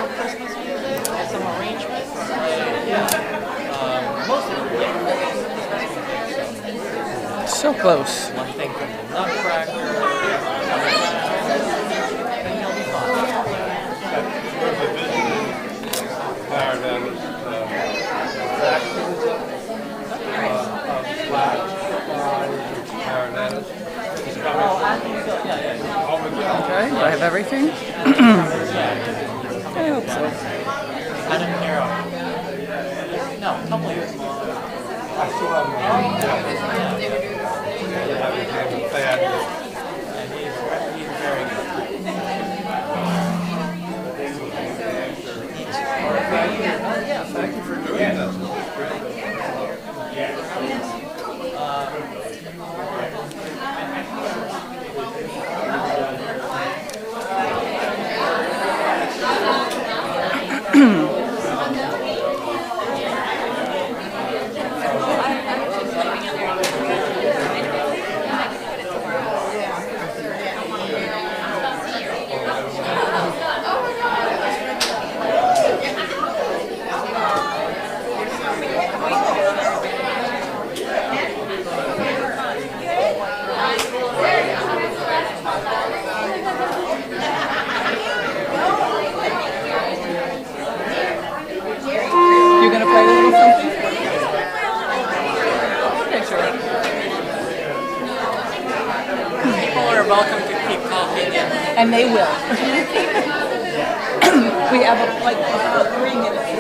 Christmas music, some arrangements. Most of it. So close. One thing from the Nutcracker. And he'll be fine. Okay, do I have everything? I hope so. I didn't hear him. No, a couple of years ago. I still have my own. And he's very good. Thank you for doing this. You gonna play a little something? Okay, sure. People are welcome to keep calling in. And they will. We have like 3 minutes.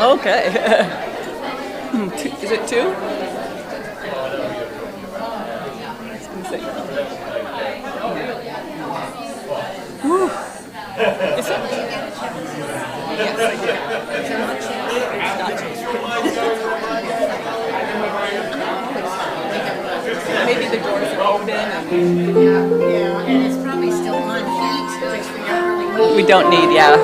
Okay. Is it 2? Woo. Is it? Yes. Maybe the doors are open. Yeah, and it's probably still on heat, which we don't really need. We don't need, yeah.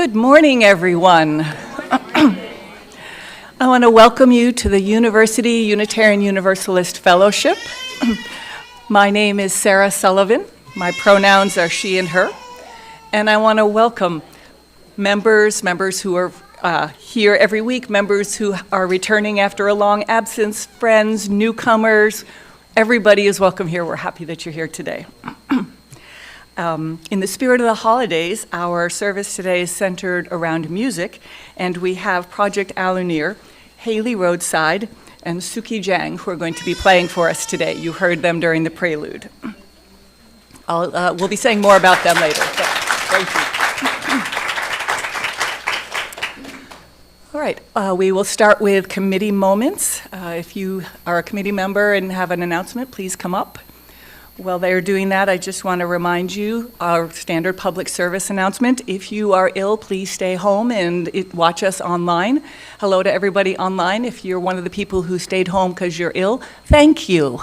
Good morning, everyone. I want to welcome you to the University Unitarian Universalist Fellowship. My name is Sarah Sullivan. My pronouns are she and her. And I want to welcome members who are here every week, members who are returning after a long absence, friends, newcomers. Everybody is welcome here. We're happy that you're here today. In the spirit of the holidays, our service today is centered around music, and we have Project Alunir, Haley Rhodeside, and Seok Jang, who are going to be playing for us today. You heard them during the prelude. We'll be saying more about them later. So, thank you. All right, we will start with committee moments. If you are a committee member and have an announcement, please come up. While they're doing that, I just want to remind you our standard public service announcement. If you are ill, please stay home and watch us online. Hello to everybody online. If you're one of the people who stayed home because you're ill, thank you.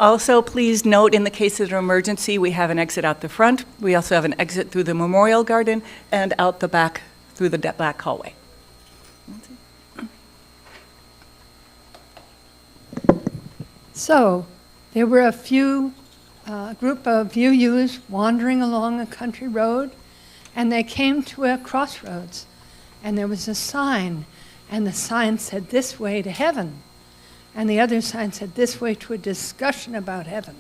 Also, please note, in the case of an emergency, we have an exit out the front. We also have an exit through the Memorial Garden and out the back through the back hallway. So, there were a group of UUs wandering along a country road, and they came to a crossroads, and there was a sign, and the sign said, "This way to heaven," and the other sign said, "This way to a discussion about heaven."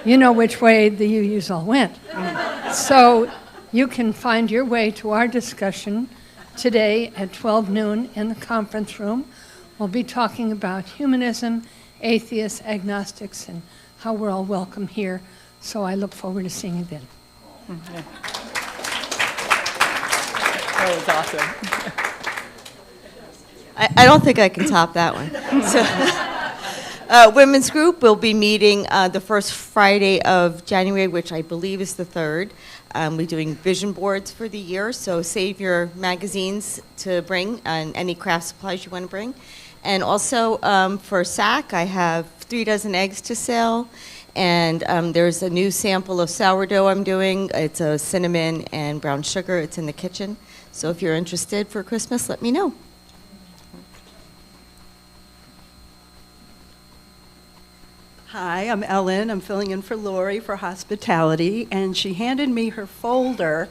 You know which way the UUs all went. So, you can find your way to our discussion today at 12 noon in the conference room. We'll be talking about humanism, atheists, agnostics, and how we're all welcome here. So I look forward to seeing you then. Yeah. That was awesome. I don't think I can top that one. So, women's group will be meeting the first Friday of January, which I believe is the 3rd. We're doing vision boards for the year, so save your magazines to bring and any craft supplies you want to bring. And also for SAC, I have 3 dozen eggs to sell, and there's a new sample of sourdough I'm doing. It's a cinnamon and brown sugar. It's in the kitchen. So if you're interested for Christmas, let me know. Hi, I'm Ellen. I'm filling in for Lori for hospitality, and she handed me her folder,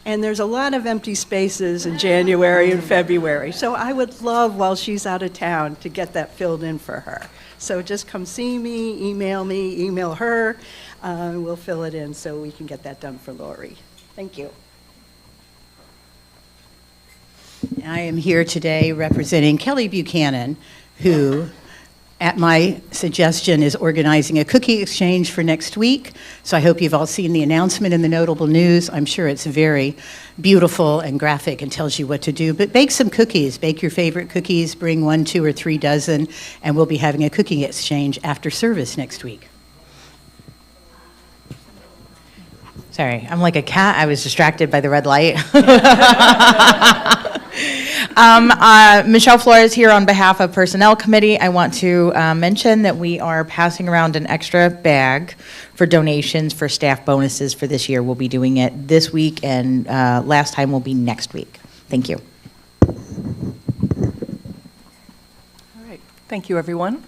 and there's a lot of empty spaces in January and February. So I would love, while she's out of town, to get that filled in for her. So just come see me, email her. We'll fill it in so we can get that done for Lori. Thank you. I am here today representing Kelly Buchanan, who, at my suggestion, is organizing a cookie exchange for next week. So I hope you've all seen the announcement in the notable news. I'm sure it's very beautiful and graphic and tells you what to do. But bake some cookies. Bake your favorite cookies. Bring 1, 2, or 3 dozen. And we'll be having a cookie exchange after service next week. Sorry, I'm like a cat. I was distracted by the red light. Michelle Flores here on behalf of Personnel Committee. I want to mention that we are passing around an extra bag for donations for staff bonuses for this year. We'll be doing it this week, and last time will be next week. Thank you. All right, thank you, everyone.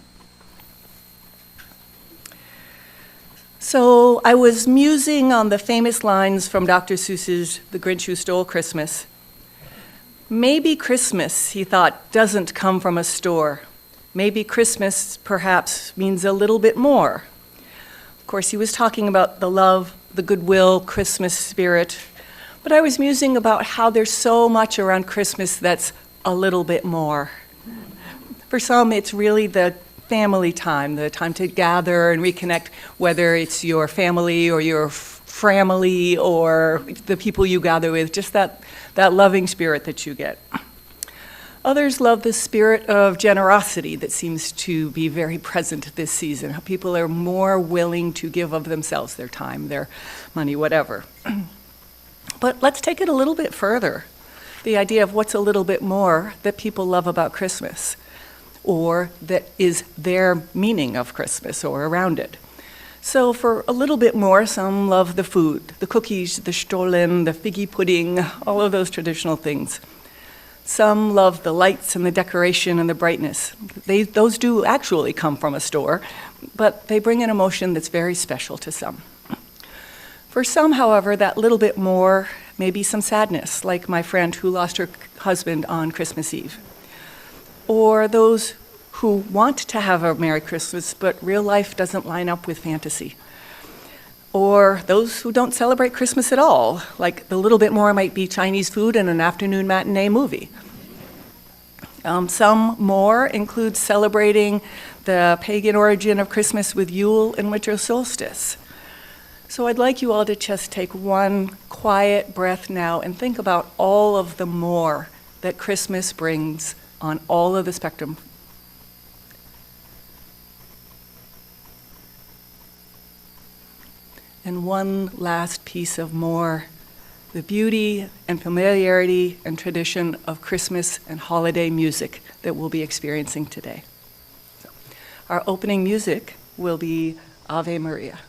So I was musing on the famous lines from Dr. Seuss's The Grinch Who Stole Christmas. Maybe Christmas, he thought, doesn't come from a store. Maybe Christmas, perhaps, means a little bit more. Of course, he was talking about the love, the goodwill, Christmas spirit. But I was musing about how there's so much around Christmas that's a little bit more. For some, it's really the family time, the time to gather and reconnect, whether it's your family or your family or the people you gather with, just that loving spirit that you get. Others love the spirit of generosity that seems to be very present this season. How people are more willing to give of themselves, their time, their money, whatever. But let's take it a little bit further. The idea of what's a little bit more that people love about Christmas, or that is their meaning of Christmas or around it. So for a little bit more, some love the food, the cookies, the stollen, the figgy pudding, all of those traditional things. Some love the lights and the decoration and the brightness. Those do actually come from a store, but they bring an emotion that's very special to some. For some, however, that little bit more may be some sadness, like my friend who lost her husband on Christmas Eve. Or those who want to have a Merry Christmas, but real life doesn't line up with fantasy. Or those who don't celebrate Christmas at all, like the little bit more might be Chinese food and an afternoon matinee movie. Some more include celebrating the pagan origin of Christmas with Yule and winter solstice. So I'd like you all to just take one quiet breath now and think about all of the more that Christmas brings on all of the spectrum. And one last piece of more, the beauty and familiarity and tradition of Christmas and holiday music that we'll be experiencing today. So, our opening music will be Ave Maria.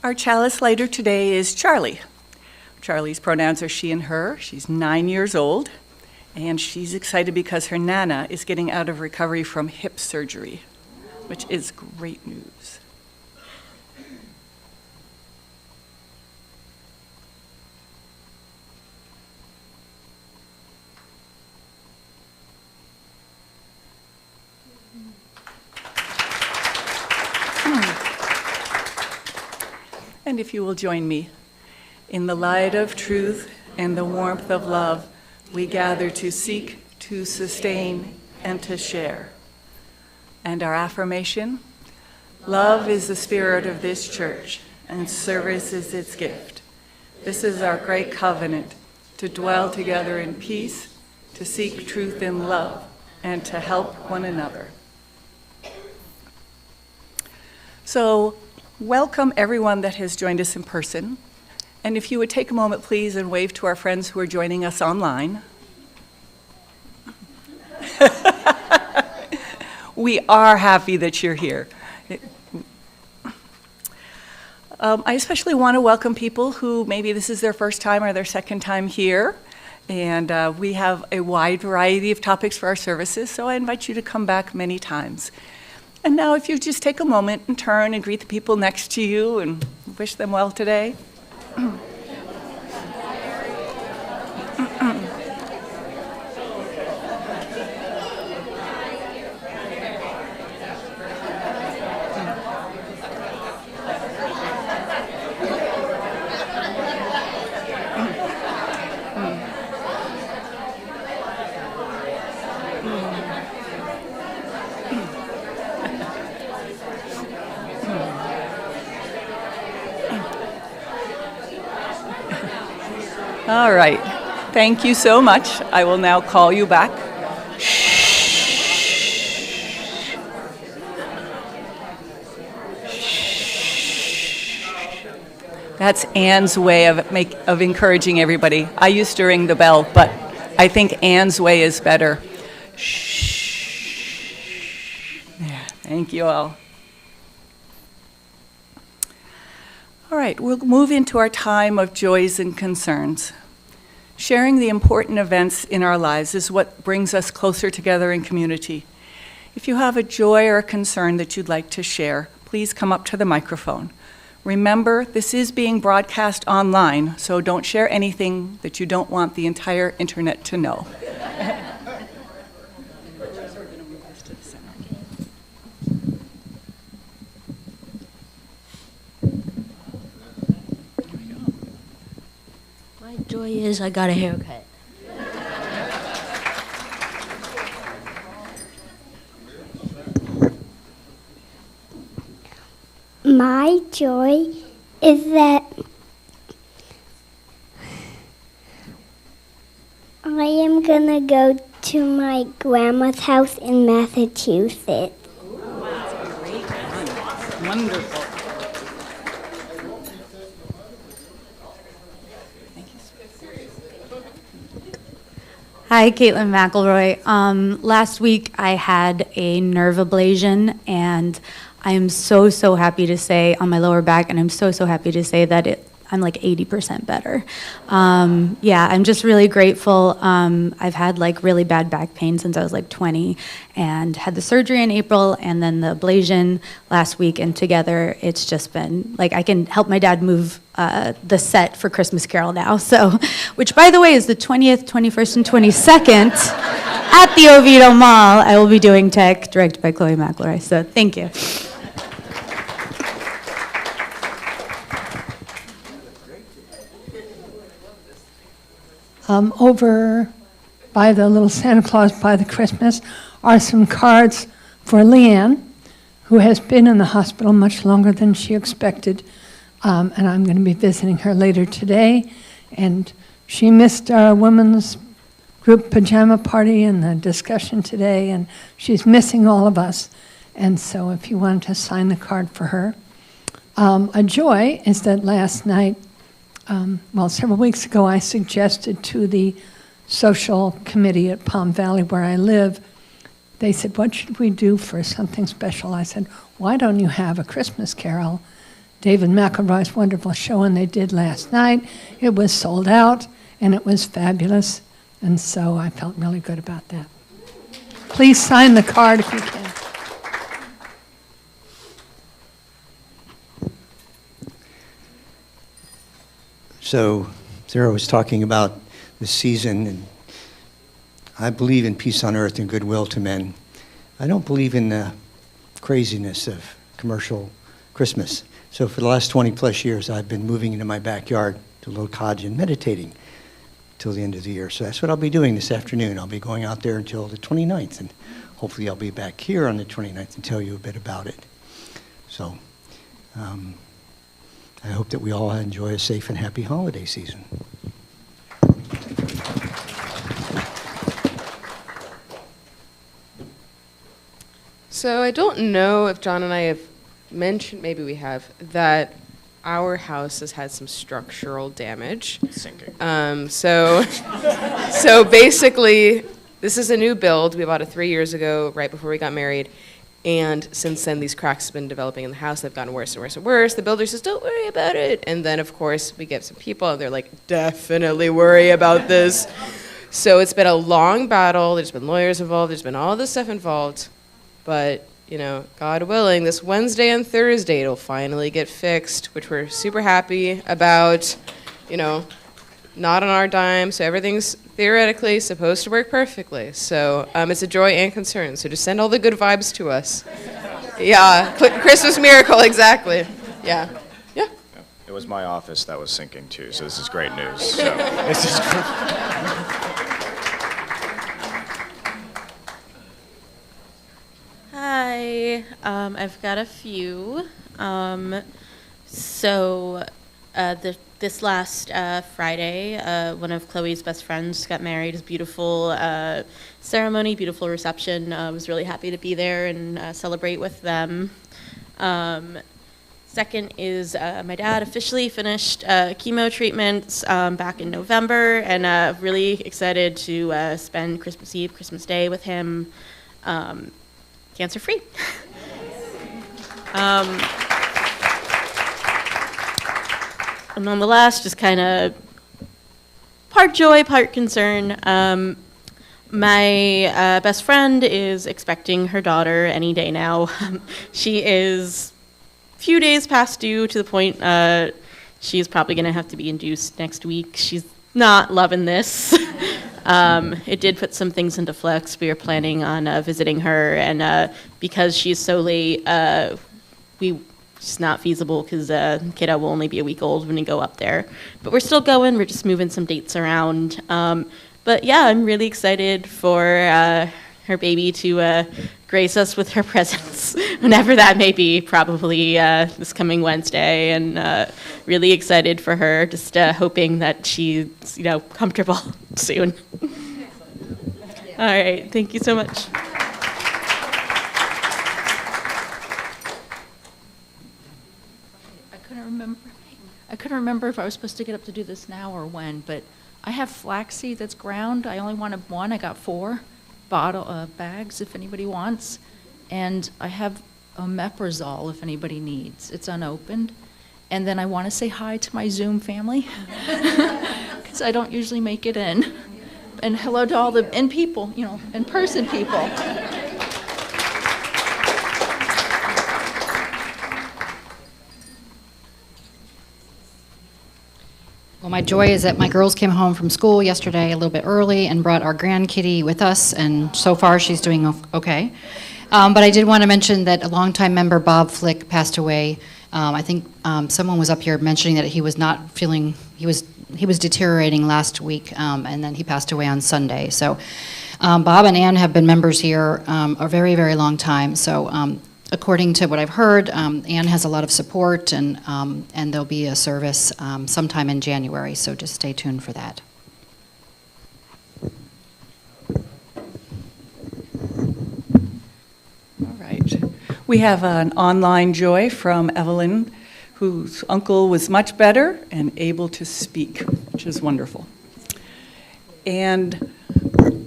Our chalice lighter today is Charlie. Charlie's pronouns are she and her. She's 9 years old, and she's excited because her Nana is getting out of recovery from hip surgery, which is great news. And if you will join me, in the light of truth and the warmth of love, we gather to seek, to sustain, and to share. And our affirmation, love is the spirit of this church, and service is its gift. This is our great covenant, to dwell together in peace, to seek truth in love, and to help one another. So, Welcome everyone that has joined us in person. And if you would take a moment, please, and wave to our friends who are joining us online. We are happy that you're here. I especially want to welcome people who maybe this is their first time or their second time here. And we have a wide variety of topics for our services, so I invite you to come back many times. And now if you just take a moment and turn and greet the people next to you and wish them well today. All right. Thank you so much. I will now call you back. That's Anne's way of encouraging everybody. I used to ring the bell, but I think Anne's way is better. Yeah, thank you all. All right, we'll move into our time of joys and concerns. Sharing the important events in our lives is what brings us closer together in community. If you have a joy or a concern that you'd like to share, please come up to the microphone. Remember, this is being broadcast online, so don't share anything that you don't want the entire internet to know. My joy is I got a haircut. My joy is that I am going to go to my grandma's house in Massachusetts. Wonderful. Hi, Caitlin McElroy. Last week I had a nerve ablation, and I am so happy to say on my lower back, and I'm so happy to say that I'm like 80% better. Yeah, I'm just really grateful. I've had like really bad back pain since I was like 20 and had the surgery in April and then the ablation last week, and together it's just been like I can help my dad move the set for Christmas Carol now. So, which by the way is the 20th, 21st, and 22nd at the Oviedo Mall. I will be doing tech, directed by Chloe McElroy. So thank you. Over by the little Santa Claus by the Christmas are some cards for Leanne, who has been in the hospital much longer than she expected, and I'm going to be visiting her later today. And she missed our women's group pajama party and the discussion today, and she's missing all of us. And so if you wanted to sign the card for her. A joy is that last night, several weeks ago, I suggested to the social committee at Palm Valley where I live, they said, what should we do for something special? I said, why don't you have a Christmas carol? David McElroy's wonderful show, and they did last night. It was sold out, and it was fabulous, and so I felt really good about that. Please sign the card if you can. So Sarah was talking about the season, and I believe in peace on earth and goodwill to men. I don't believe in the craziness of commercial Christmas. So for the last 20 plus years, I've been moving into my backyard to a little cottage and meditating till the end of the year. So that's what I'll be doing this afternoon. I'll be going out there until the 29th, and hopefully I'll be back here on the 29th and tell you a bit about it. So I hope that we all enjoy a safe and happy holiday season. So I don't know if John and I have mentioned, maybe we have, that our house has had some structural damage. Sinking. So basically, this is a new build. We bought it 3 years ago, right before we got married. And since then, these cracks have been developing in the house. They've gotten worse and worse and worse. The builder says, don't worry about it. And then, of course, we get some people, and they're like, definitely worry about this. So it's been a long battle. There's been lawyers involved. There's been all this stuff involved. But, you know, God willing, this Wednesday and Thursday, it'll finally get fixed, which we're super happy about. You know, not on our dime, so everything's theoretically supposed to work perfectly. So it's a joy and concern. So just send all the good vibes to us. Yeah, Christmas miracle, exactly. Yeah. Yeah. It was my office that was sinking too, so this is great news. So this is great. Hi, I've got a few. This last Friday, one of Chloe's best friends got married. It was a beautiful ceremony, beautiful reception. I was really happy to be there and celebrate with them. Second is my dad officially finished chemo treatments back in November, and really excited to spend Christmas Eve, Christmas Day with him, cancer-free. And on the last, just kind of part joy, part concern. My best friend is expecting her daughter any day now. She is a few days past due, to the point she's probably going to have to be induced next week. She's not loving this. It did put some things into flux. We were planning on visiting her, and because she's so late, it's not feasible because kiddo will only be a week old when we go up there. But we're still going. We're just moving some dates around. But yeah, I'm really excited for her baby to grace us with her presence, whenever that may be, probably this coming Wednesday. And really excited for her, just hoping that she's, comfortable soon. All right, thank you so much. I couldn't remember if I was supposed to get up to do this now or when, but I have flaxseed that's ground. I only wanted one. I got 4 bags if anybody wants. And I have omeprazole if anybody needs. It's unopened. And then I want to say hi to my Zoom family because I don't usually make it in. And hello to all the people, in-person people. Well, my joy is that my girls came home from school yesterday a little bit early and brought our grandkitty with us, and so far she's doing okay. But I did want to mention that a longtime member, Bob Flick, passed away. I think someone was up here mentioning that he was not feeling, he was deteriorating last week, and then he passed away on Sunday. So Bob and Ann have been members here a very, very long time. So according to what I've heard, Ann has a lot of support, and there'll be a service sometime in January, so just stay tuned for that. All right. We have an online joy from Evelyn, whose uncle was much better and able to speak, which is wonderful. And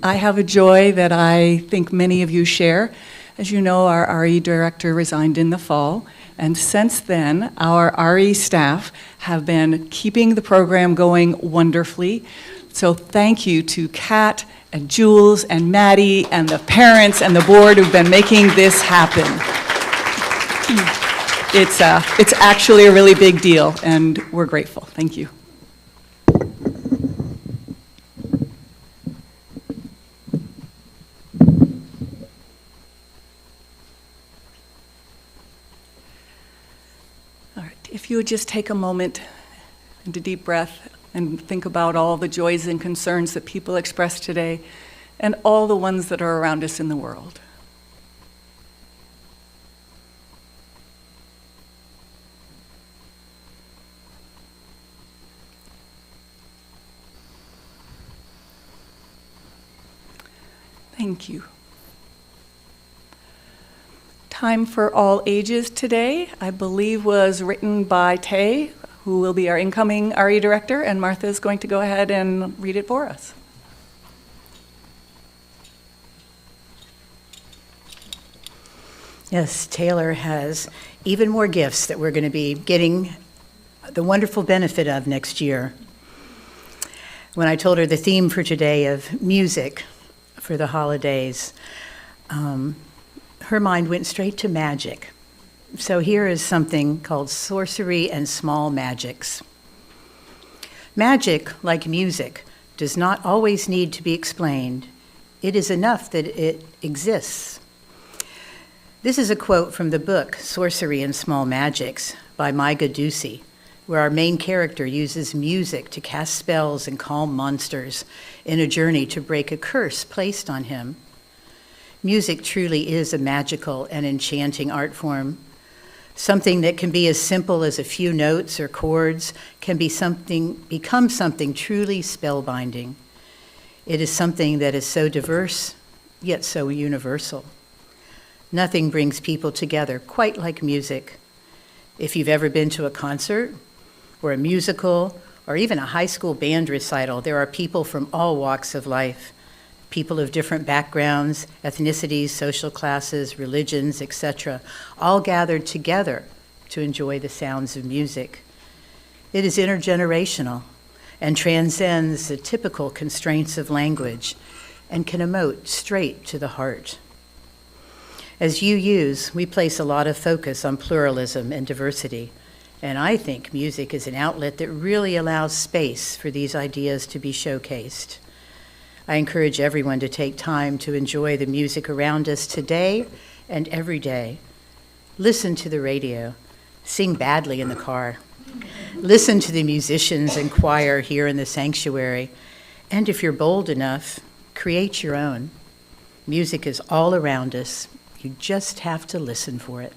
I have a joy that I think many of you share. As you know, our RE director resigned in the fall, and since then, our RE staff have been keeping the program going wonderfully. So thank you to Kat and Jules and Maddie and the parents and the board who've been making this happen. It's actually a really big deal, and we're grateful. Thank you. If you would just take a moment and a deep breath and think about all the joys and concerns that people express today and all the ones that are around us in the world. Thank you. Time for All Ages today, I believe, was written by Tay, who will be our incoming RE director, and Martha is going to go ahead and read it for us. Yes, Taylor has even more gifts that we're going to be getting the wonderful benefit of next year. When I told her the theme for today of music for the holidays, her mind went straight to magic. So here is something called Sorcery and Small Magics. Magic, like music, does not always need to be explained. It is enough that it exists. This is a quote from the book Sorcery and Small Magics by Maiga Ducey, where our main character uses music to cast spells and calm monsters in a journey to break a curse placed on him. Music truly is a magical and enchanting art form. Something that can be as simple as a few notes or chords can become something truly spellbinding. It is something that is so diverse, yet so universal. Nothing brings people together quite like music. If you've ever been to a concert, or a musical, or even a high school band recital, there are people from all walks of life, people of different backgrounds, ethnicities, social classes, religions, etc., all gathered together to enjoy the sounds of music. It is intergenerational and transcends the typical constraints of language and can emote straight to the heart. As UUs, we place a lot of focus on pluralism and diversity, and I think music is an outlet that really allows space for these ideas to be showcased. I encourage everyone to take time to enjoy the music around us today and every day. Listen to the radio, sing badly in the car, listen to the musicians and choir here in the sanctuary, and if you're bold enough, create your own. Music is all around us. You just have to listen for it.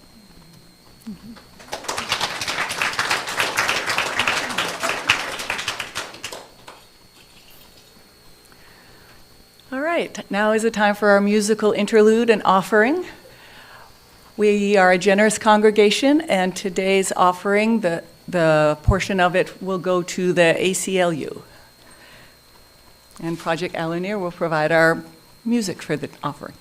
All right, now is the time for our musical interlude and offering. We are a generous congregation, and today's offering, the portion of it will go to the ACLU. And Project Alunir will provide our music for the offering.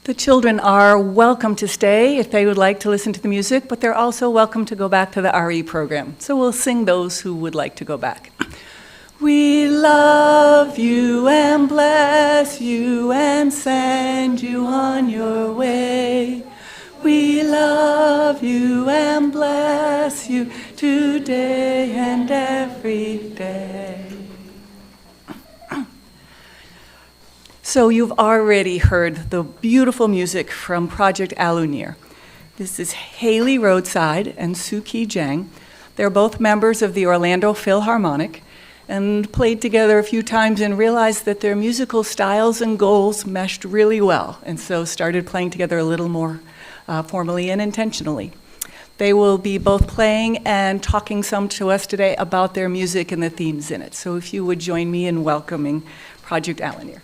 The children are welcome to stay if they would like to listen to the music, but they're also welcome to go back to the RE program. So we'll sing those who would like to go back. We love you and bless you and send you on your way. We love you and bless you today and every day. So you've already heard the beautiful music from Project Alunir. This is Haley Rhodeside and Seok Jang. They're both members of the Orlando Philharmonic and played together a few times and realized that their musical styles and goals meshed really well, and so started playing together a little more formally and intentionally. They will be both playing and talking some to us today about their music and the themes in it. So if you would join me in welcoming Project Alunir.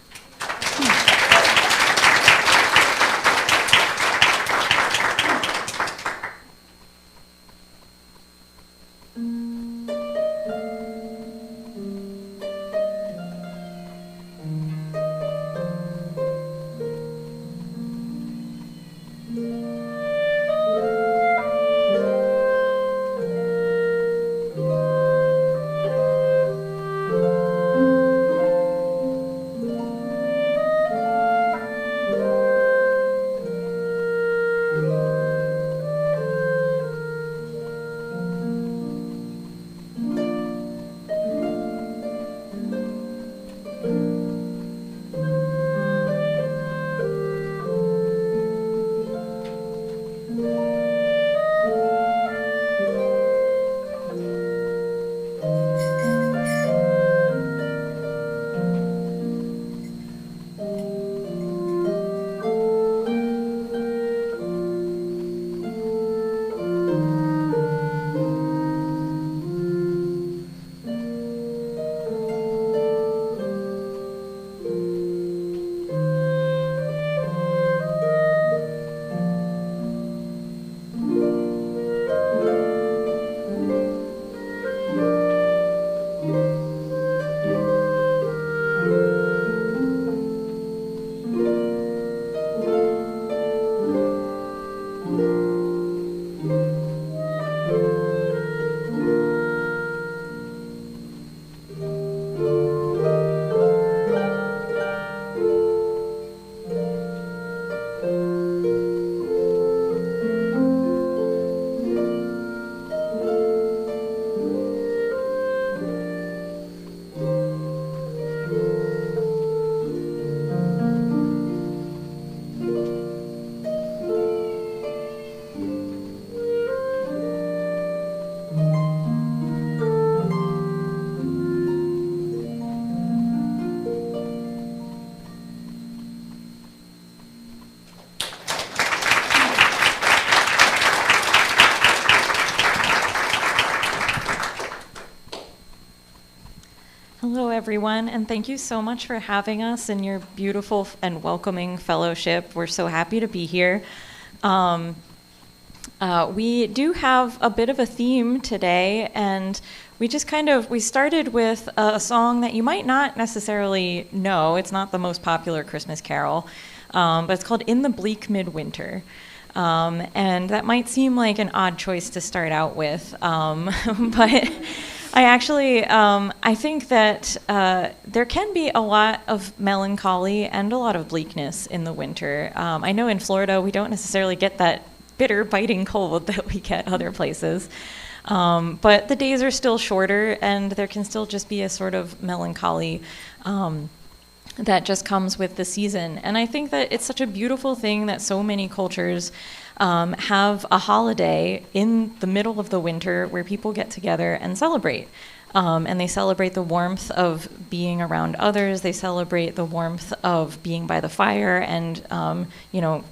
Hello, everyone, and thank you so much for having us in your beautiful and welcoming fellowship. We're so happy to be here. We do have a bit of a theme today, and we started with a song that you might not necessarily know. It's not the most popular Christmas carol, but it's called In the Bleak Midwinter. And that might seem like an odd choice to start out with, but I think that there can be a lot of melancholy and a lot of bleakness in the winter. I know in Florida we don't necessarily get that bitter, biting cold that we get other places. But the days are still shorter, and there can still just be a sort of melancholy that just comes with the season. And I think that it's such a beautiful thing that so many cultures have a holiday in the middle of the winter where people get together and celebrate. And they celebrate the warmth of being around others. They celebrate the warmth of being by the fire and,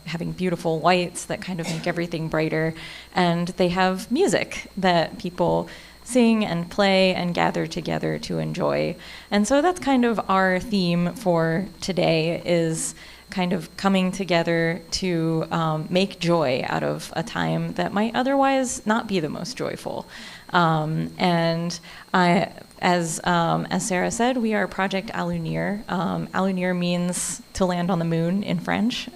having beautiful lights that kind of make everything brighter. And they have music that people sing and play and gather together to enjoy. And so that's kind of our theme for today is kind of coming together to make joy out of a time that might otherwise not be the most joyful. And as Sarah said, we are Project Alunir. Alunir means to land on the moon in French.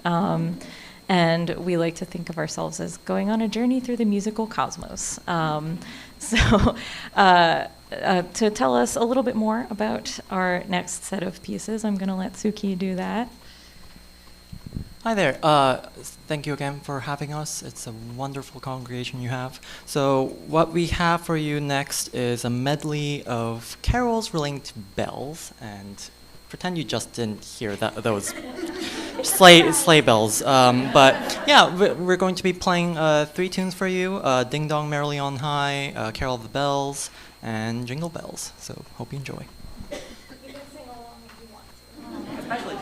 And we like to think of ourselves as going on a journey through the musical cosmos. To tell us a little bit more about our next set of pieces, I'm going to let Suki do that. Hi there. Thank you again for having us. It's a wonderful congregation you have. So what we have for you next is a medley of carols relating to bells, and pretend you just didn't hear those sleigh bells. But yeah, we're going to be playing 3 tunes for you: Ding Dong Merrily on High, Carol of the Bells, and Jingle Bells. So hope you enjoy. You can sing along if you want to. Especially.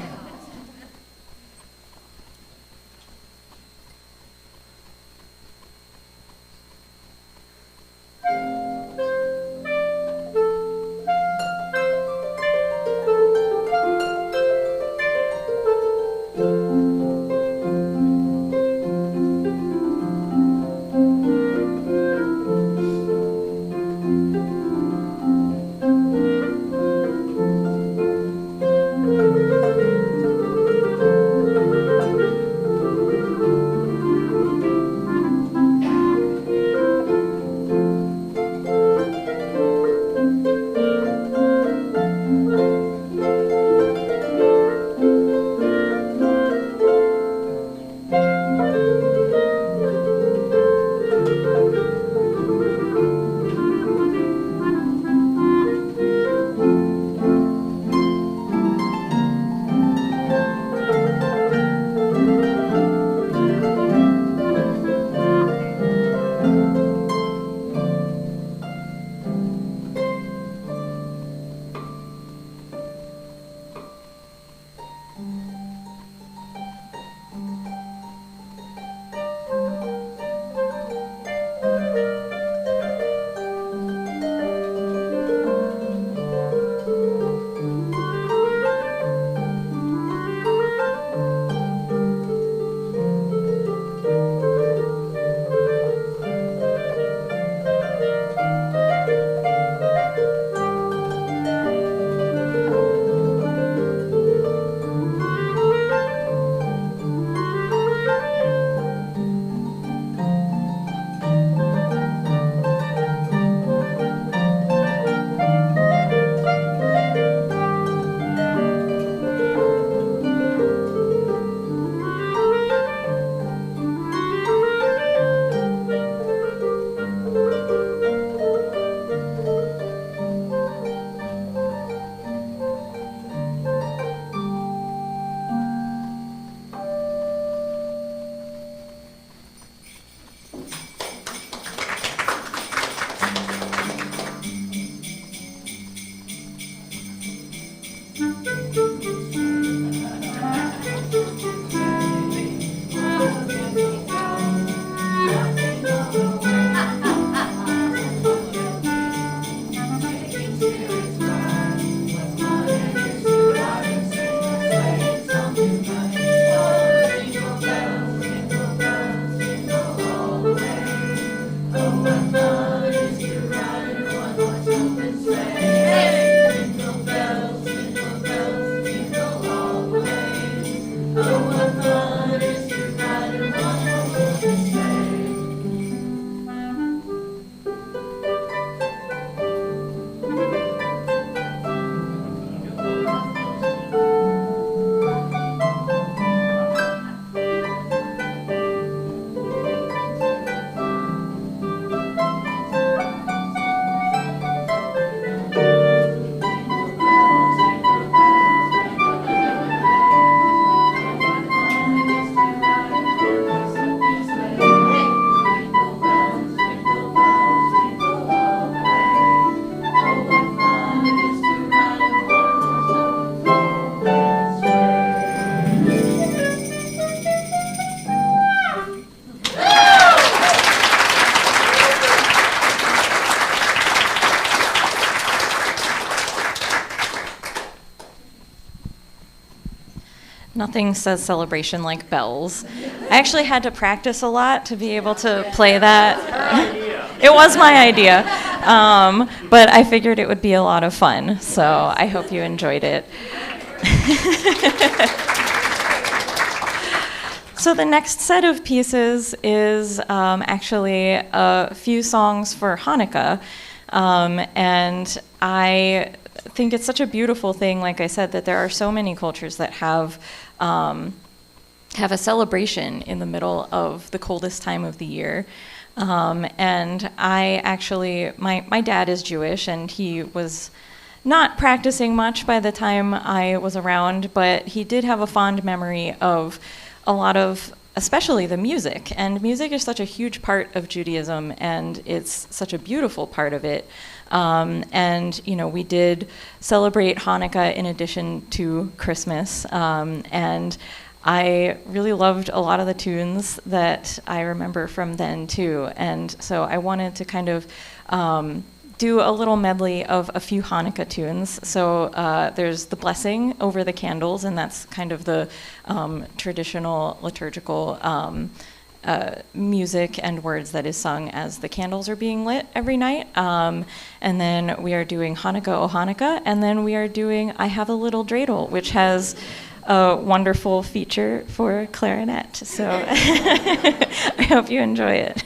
Nothing says celebration like bells. I actually had to practice a lot to be able to play that. It was my idea, but I figured it would be a lot of fun, so I hope you enjoyed it. So the next set of pieces is actually a few songs for Hanukkah, and I think it's such a beautiful thing, like I said, that there are so many cultures that have a celebration in the middle of the coldest time of the year. And I actually, my dad is Jewish, and he was not practicing much by the time I was around, but he did have a fond memory of a lot of, especially the music. And music is such a huge part of Judaism, and it's such a beautiful part of it. And, you know, we did celebrate Hanukkah in addition to Christmas. And I really loved a lot of the tunes that I remember from then, too. And so I wanted to kind of do a little medley of a few Hanukkah tunes. So there's the blessing over the candles, and that's kind of the traditional liturgical music and words that is sung as the candles are being lit every night. And then we are doing Hanukkah, O Hanukkah, and then we are doing I Have a Little Dreidel, which has a wonderful feature for clarinet. So I hope you enjoy it.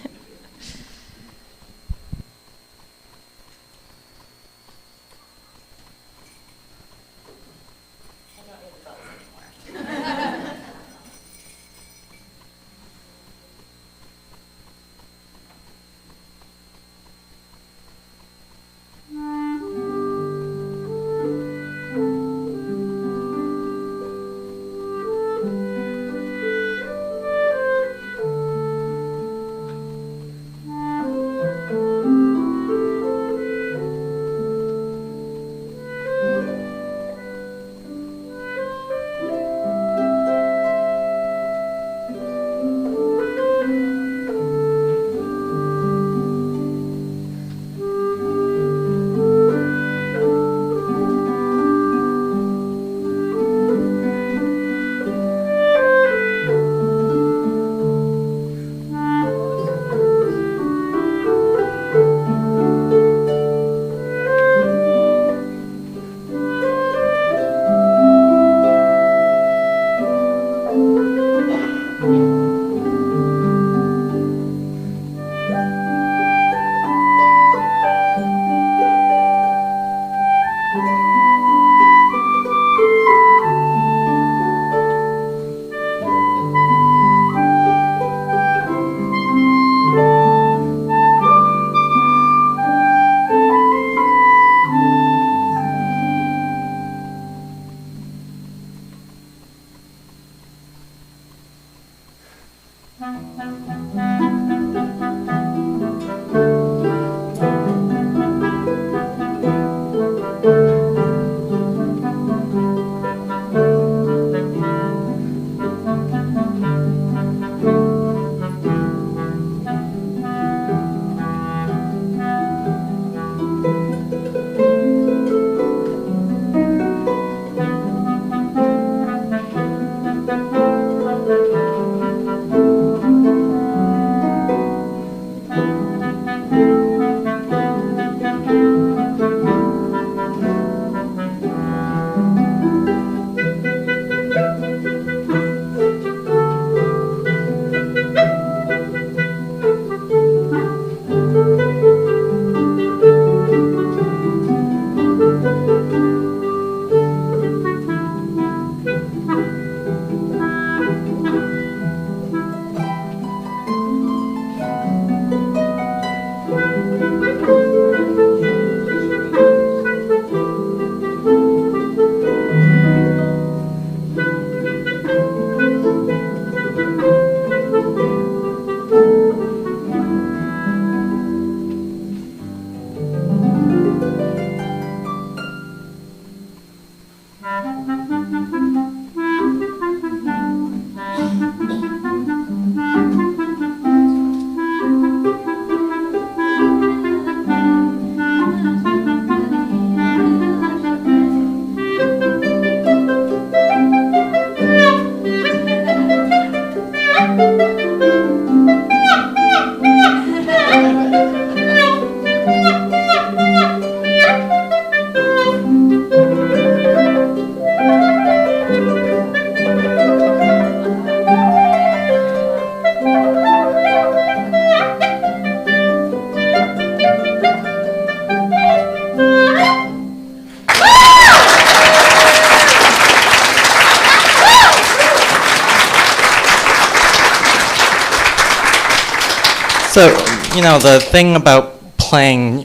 So, the thing about playing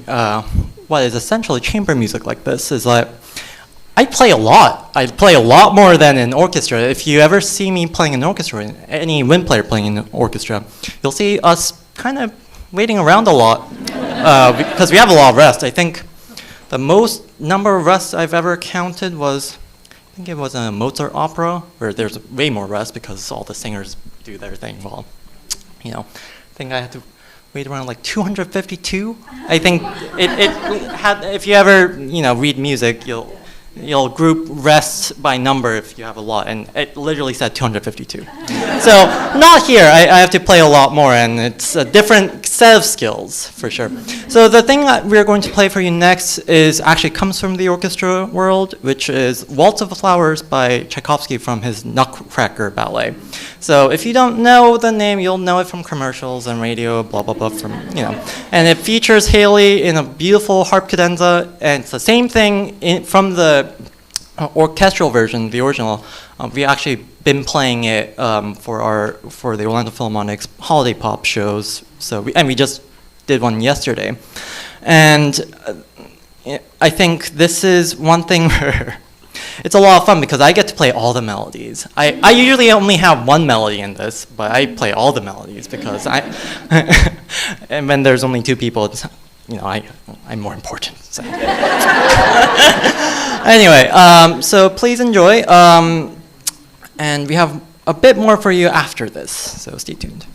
what is essentially chamber music like this is that I play a lot. I play a lot more than an orchestra. If you ever see me playing an orchestra, any wind player playing in an orchestra, you'll see us kind of waiting around a lot because we have a lot of rest. I think the most number of rests I've ever counted was, I think it was a Mozart opera, where there's way more rest because all the singers do their thing well. I think I had to wait around like 252. I think it had, if you ever, read music, you'll group rests by number if you have a lot, and it literally said 252. So not here. I have to play a lot more, and it's a different set of skills for sure. So the thing that we're going to play for you next is actually comes from the orchestra world, which is Waltz of the Flowers by Tchaikovsky from his Nutcracker ballet. So if you don't know the name, you'll know it from commercials and radio, blah blah blah. And it features Haley in a beautiful harp cadenza, and it's the same thing from the orchestral version, the original. We actually been playing it for the Orlando Philharmonic's holiday pop shows. So we just did one yesterday, and I think this is one thing where it's a lot of fun because I get to play all the melodies. I usually only have one melody in this, but I play all the melodies because and when there's only two people, it's, I'm more important. So. Anyway, so please enjoy, and we have a bit more for you after this, so stay tuned.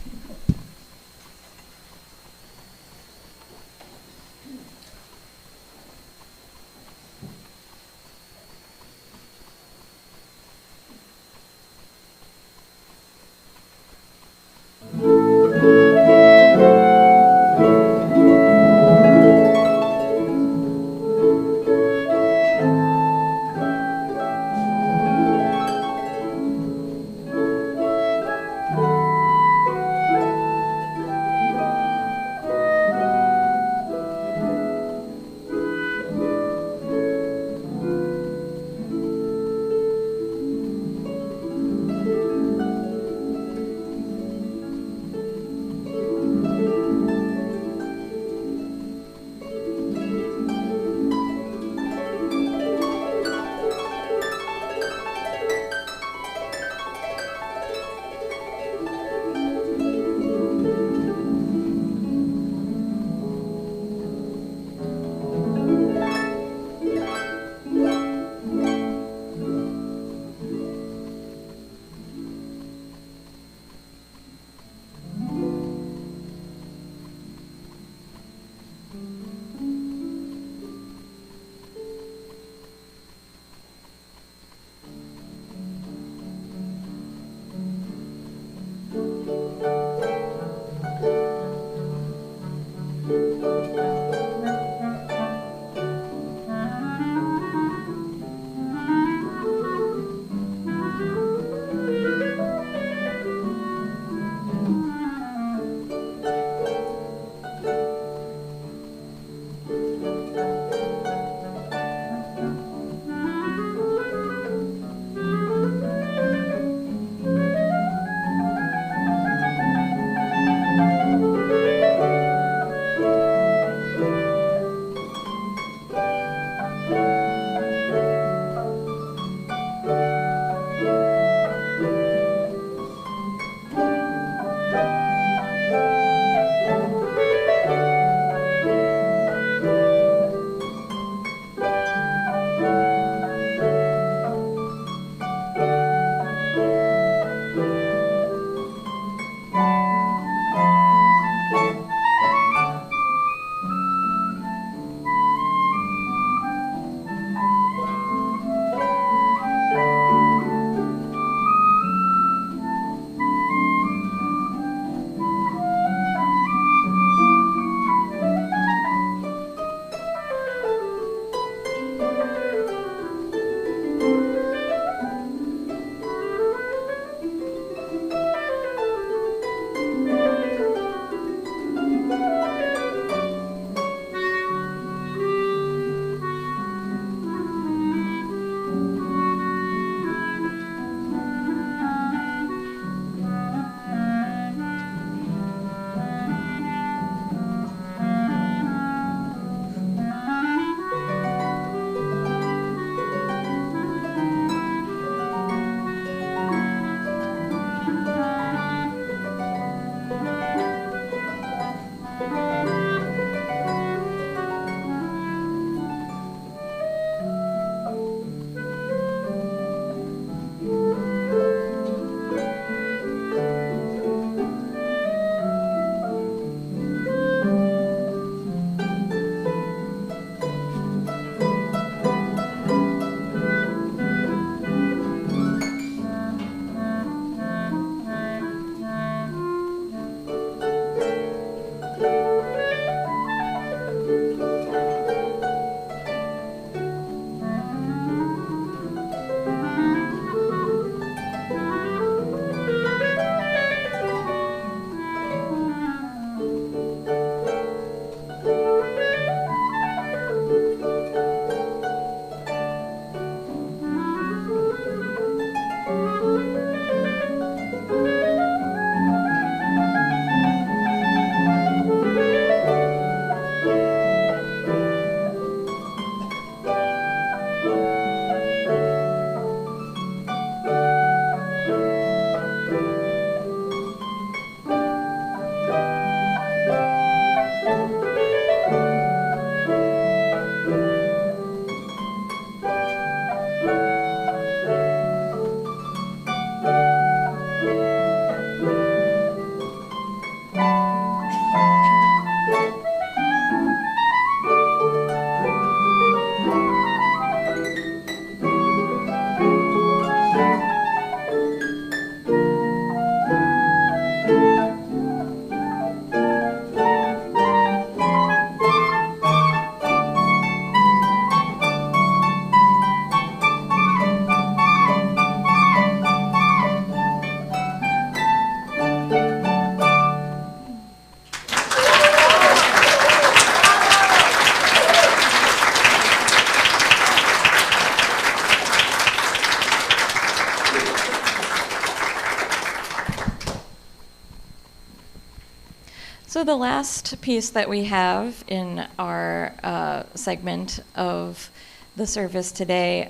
So the last piece that we have in our segment of the service today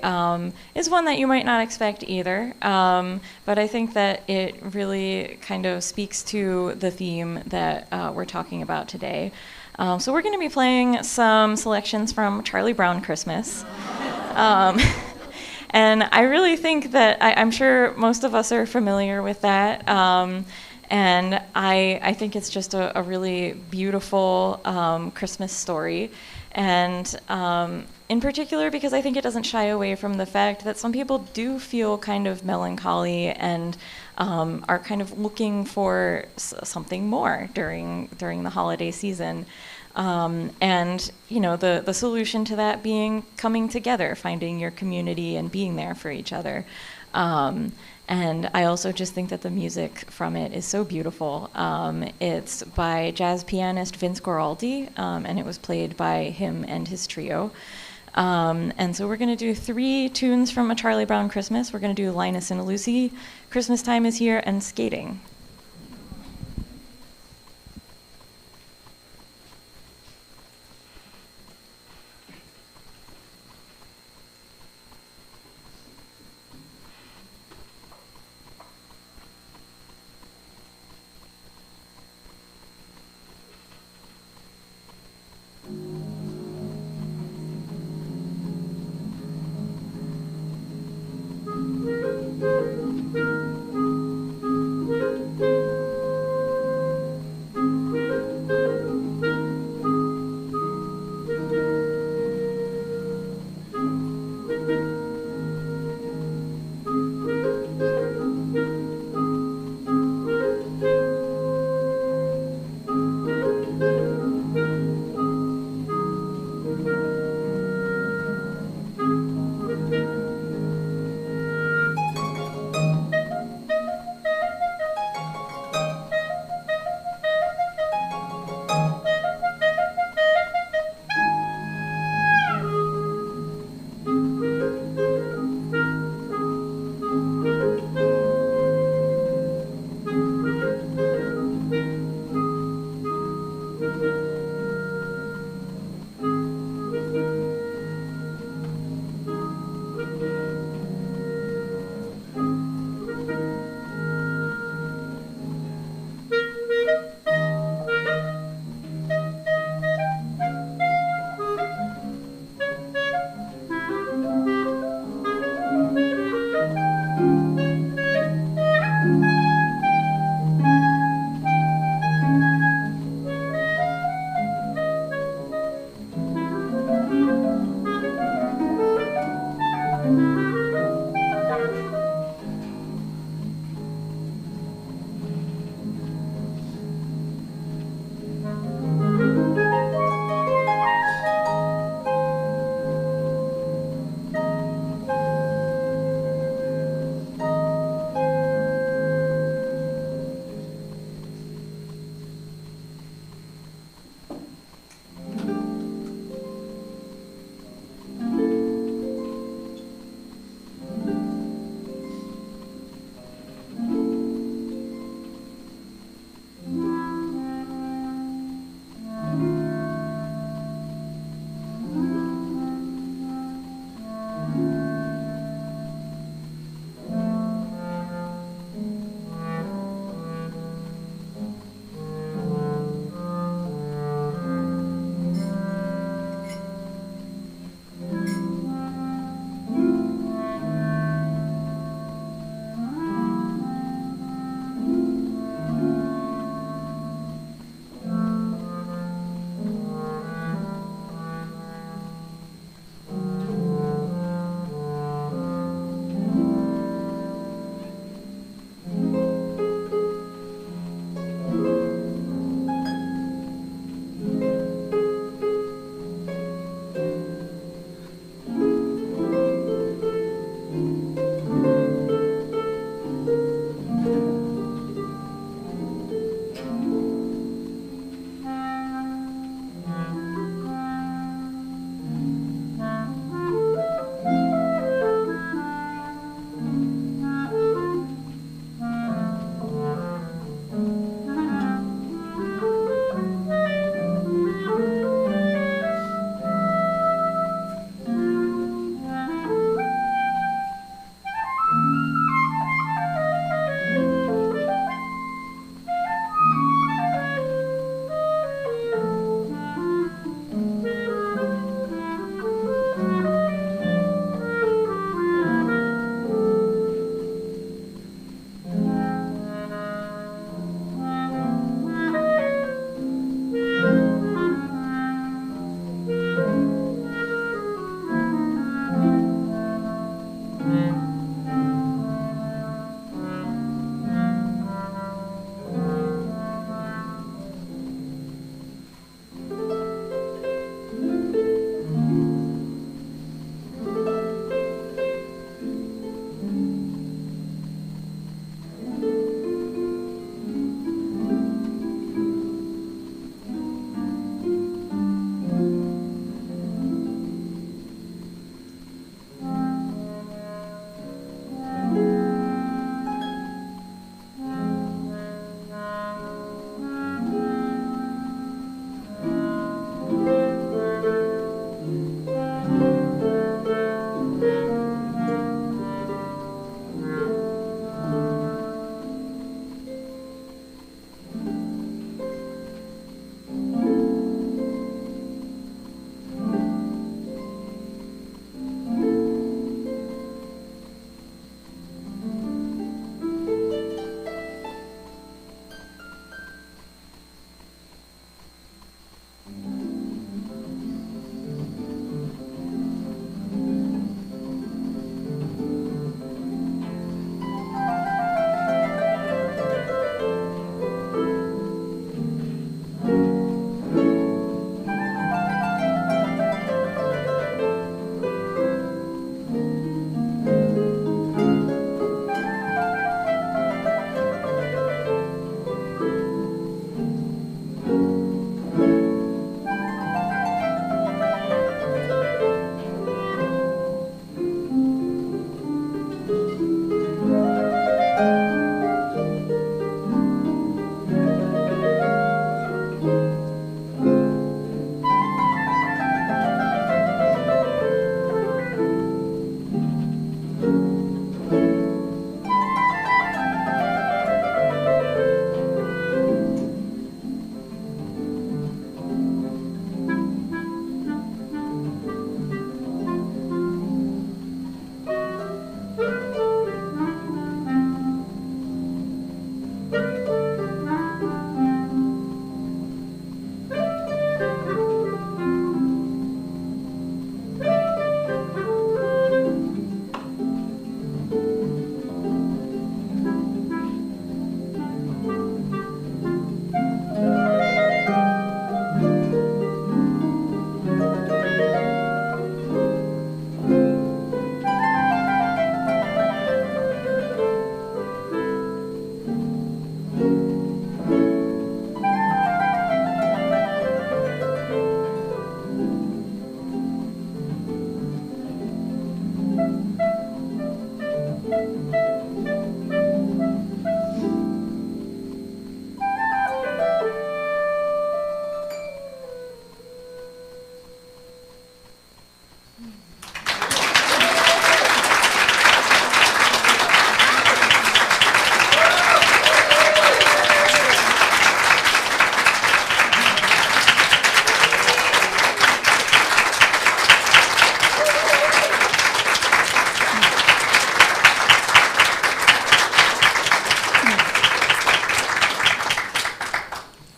is one that you might not expect either, but I think that it really kind of speaks to the theme that we're talking about today. So we're going to be playing some selections from Charlie Brown Christmas. And I really think that I'm sure most of us are familiar with that. And I think it's just a really beautiful Christmas story. And in particular, because I think it doesn't shy away from the fact that some people do feel kind of melancholy and are kind of looking for something more during the holiday season. And, you know, the solution to that being coming together, finding your community and being there for each other. And I also just think that the music from it is so beautiful. It's by jazz pianist Vince Guaraldi, and it was played by him and his trio. And so we're going to do 3 tunes from A Charlie Brown Christmas. We're going to do Linus and Lucy, Christmas Time is Here, and Skating.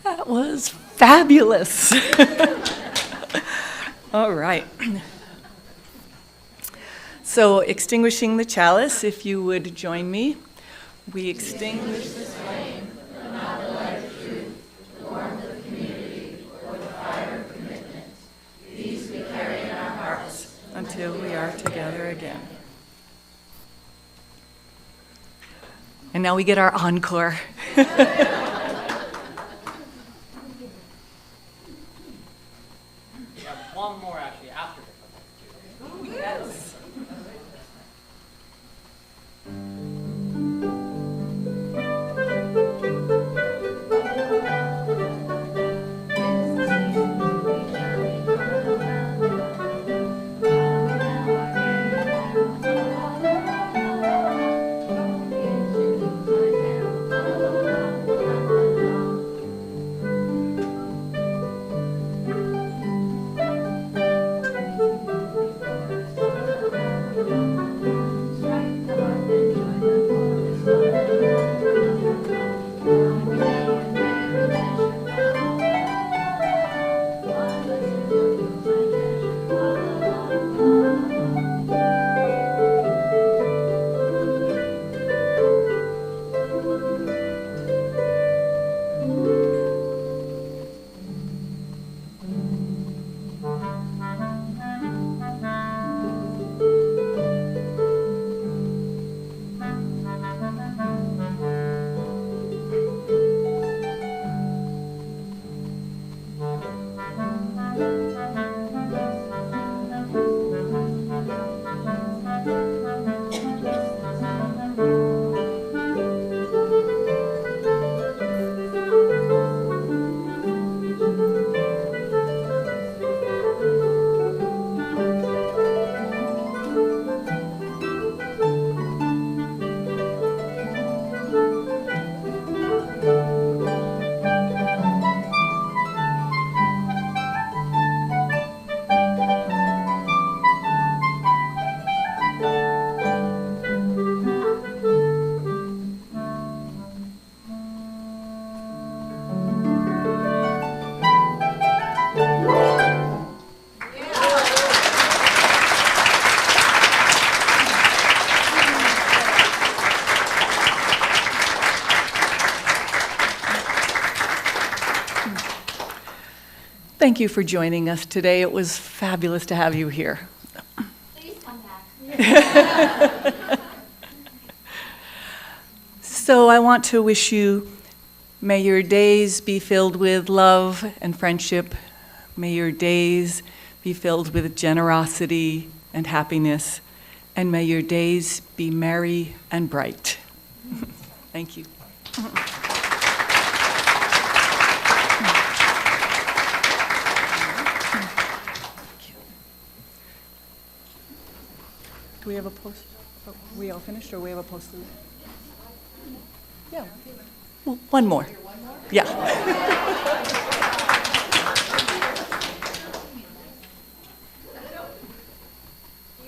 That was fabulous. All right. So, extinguishing the chalice, if you would join me. We extinguish this flame, but not the light of truth, the warmth of community, or the fire of commitment. These we carry in our hearts until we are together again. And now we get our encore. One more actually after this. Yes. Thank you for joining us today. It was fabulous to have you here. Please come back. So I want to wish you, may your days be filled with love and friendship. May your days be filled with generosity and happiness. And may your days be merry and bright. Thank you. Do we have a post? Are we all finished, or we have a post? Yeah. Well, one more. Yeah. Do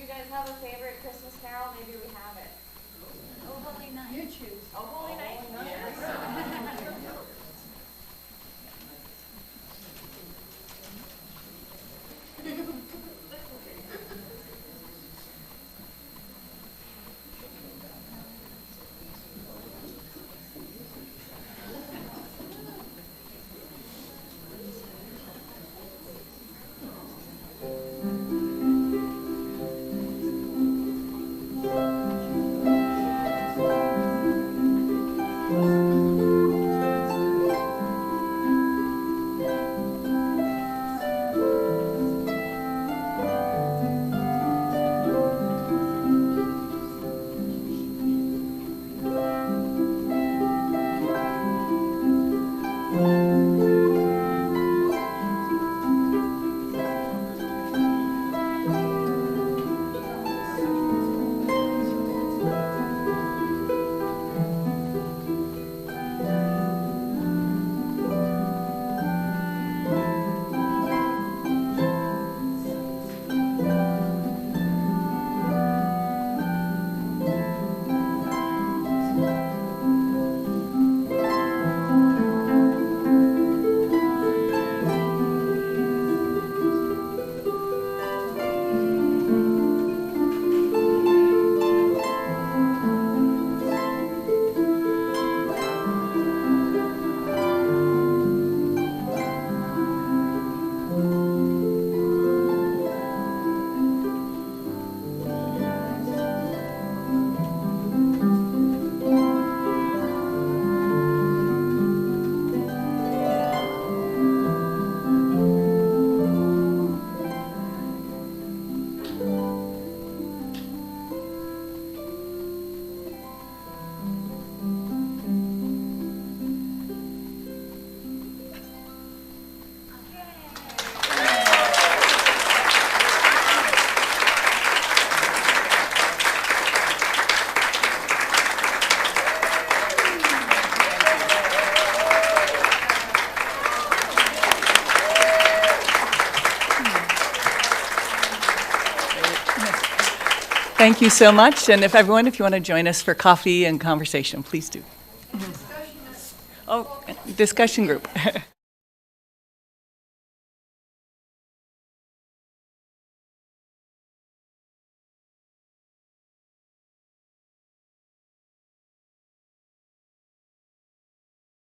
you guys have a favorite Christmas carol? Maybe we have it. Oh, Holy Night. You choose. Oh, Holy Night? Thank you so much. And if everyone, if you want to join us for coffee and conversation, please do. Oh, discussion group.